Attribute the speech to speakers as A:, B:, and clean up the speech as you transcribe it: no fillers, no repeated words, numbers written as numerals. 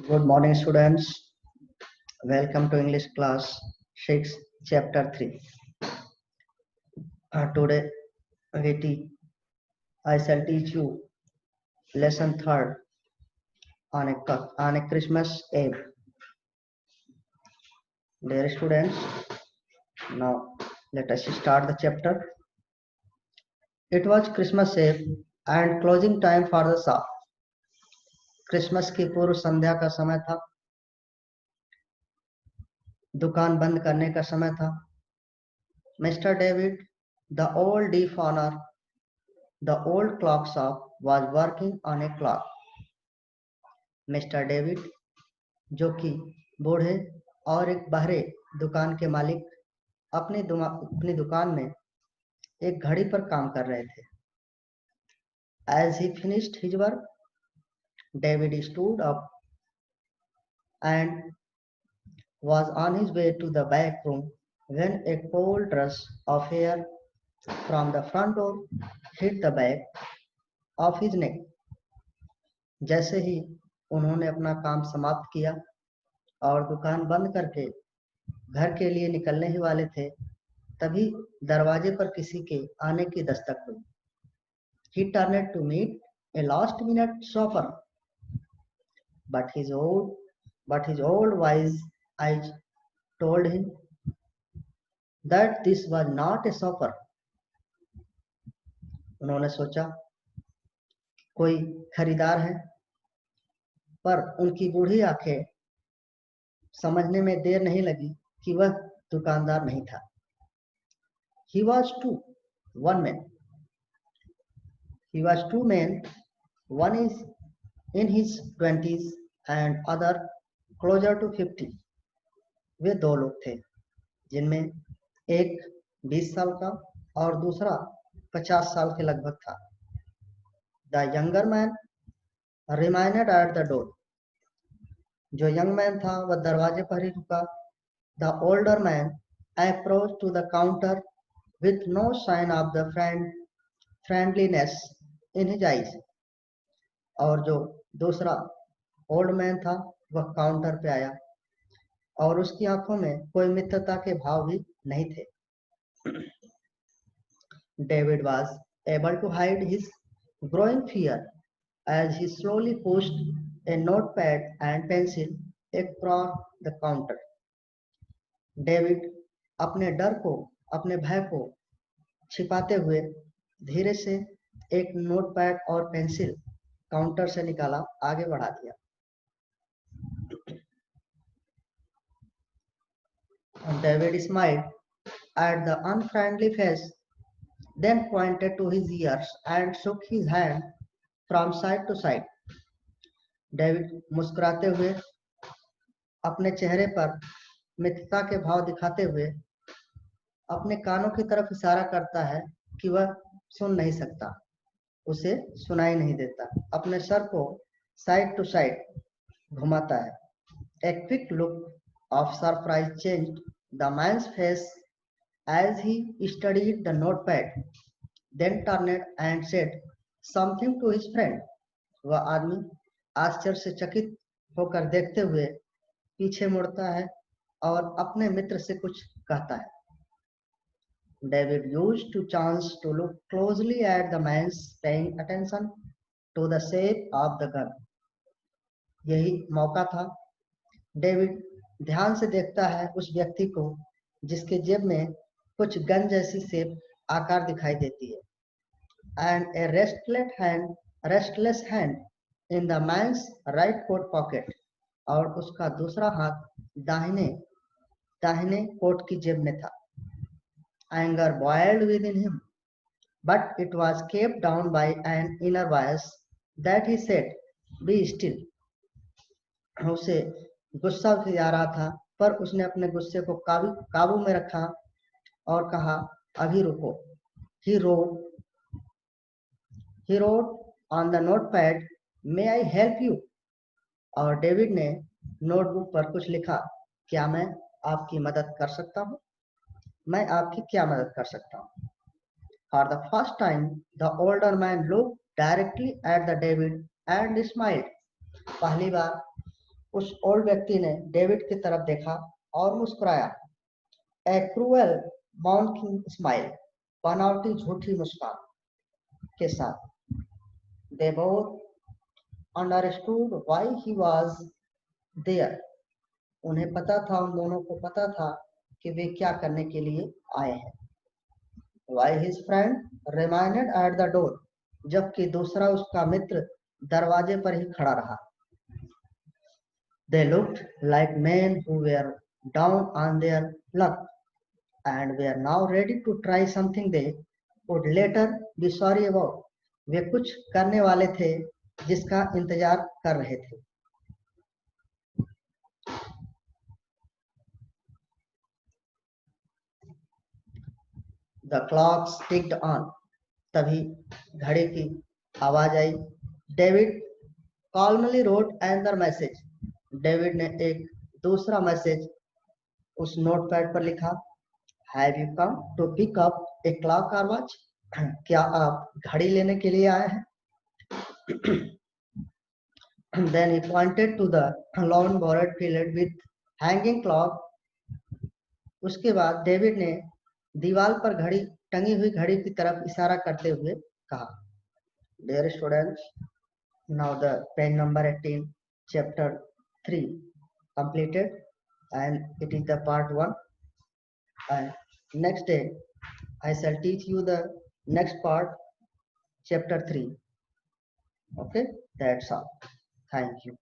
A: Good morning, students. Welcome to English class 6, chapter 3. Today, I shall teach you lesson 3rd on a Christmas Eve. Dear students, now let us start the chapter. It was Christmas Eve and closing time for the shop. Christmas की पूर्व संध्या का समय था, दुकान बंद करने का समय था. Mister David, the old deep owner, the old clock shop was working on a clock. Mister David, जो कि बूढ़े और एक बहरे दुकान के मालिक, अपनी दुकान में एक घड़ी पर काम कर रहे थे. As he finished his work, David stood up and was on his way to the back room when a cold rush of air from the front door hit the back of his neck. जैसे ही उन्होंने अपना काम समाप्त किया और दुकान बंद करके घर के लिए निकलने ही वाले थे, तभी दरवाजे पर किसी के आने की दस्तक हुई. He turned to meet a last-minute shopper, but his old wise eyes told him that this was not a shopper. उन्होंने सोचा कोई खरीदार है, पर उनकी बूढ़ी आंखें समझने में देर नहीं लगी कि वह दुकानदार नहीं था. He was two men. One is in his 20s and other closer to 50. वे दो लोग थे, जिनमें एक 20 साल का और दूसरा 50 साल के लगभग था. The younger man remained at the door. जो यंग मैन था वह दरवाजे पर ही रुका. The older man approached to the counter with no sign of the friendliness in his eyes. और जो दूसरा ओल्ड मैन था वह काउंटर पे आया और उसकी आंखों में कोई मित्रता के भाव भी नहीं थे. David was able to hide his growing fear as he slowly pushed a notepad and pencil across the counter. David अपने डर को, अपने भय को छिपाते हुए धीरे से एक नोटपैड और पेंसिल काउंटर से निकाला, आगे बढ़ा दिया. David smiled at the unfriendly face, then pointed to his ears and shook his hand from side to side. David मुस्कुराते हुए अपने चेहरे पर मित्रता के भाव दिखाते हुए अपने कानों की तरफ इशारा करता है कि वह सुन नहीं सकता, उसे सुनाई नहीं देता. अपने सर को साइड टू साइड घुमाता है. A quick look of surprise changed the man's face as he studied the notepad, then turned and said something to his friend. वह आदमी आश्चर्य से चकित होकर देखते हुए पीछे मुड़ता है और अपने मित्र से कुछ कहता है. David used to chance to look closely at the man's paying attention to the shape of the gun. यही मौका था. डेविड ध्यान से देखता है उस व्यक्ति को जिसके जेब में कुछ गन जैसी शेप आकार दिखाई देती है. And a restless hand in the man's right coat pocket. और उसका दूसरा हाथ दाहिने कोट की जेब में था. Anger boiled within him, but it was kept down by an inner voice that he said, "Be still." उसे गुस्सा भी आ रहा था, पर उसने अपने गुस्से को काबू में रखा और कहा, अभी रुको. He wrote on the notepad, "May I help you?" और डेविड ने नोटबुक पर कुछ लिखा, क्या मैं आपकी मदद कर सकता हूँ? मैं आपकी क्या मदद कर सकता हूँ? For the first time, the older man looked directly at the David and smiled. पहली बार उस ओल्ड व्यक्ति ने डेविड की तरफ देखा और मुस्कुराया। ए क्रूएल माउंटिंग स्माइल, बनावटी झूठी मुस्कान के साथ। They both understood why he was there. उन्हें पता था, उन दोनों को पता था कि वे क्या करने के लिए आए हैं। While his friend remained at the door, जबकि दूसरा उसका मित्र दरवाजे पर ही खड़ा रहा। They looked like men who were down on their luck and were now ready to try something they would later be sorry about. वे कुछ करने वाले थे जिसका इंतजार कर रहे थे। The clocks ticked on. तभी घड़ी की आवाज आई। David calmly wrote another message. David ने एक दूसरा मैसेज उस नोटपैड पर लिखा। Have you come to pick up a clock or watch? क्या आप घड़ी लेने के लिए आए हैं? Then he pointed to the lawn borrowed field with hanging clock. उसके बाद डेविड ने दीवार पर घड़ी टंगी हुई घड़ी की तरफ इशारा करते हुए कहा। Dear students, now the page number 18, chapter 3 completed, and it is the part 1. And next day I shall teach you the next part, chapter 3. Okay, that's all. Thank you.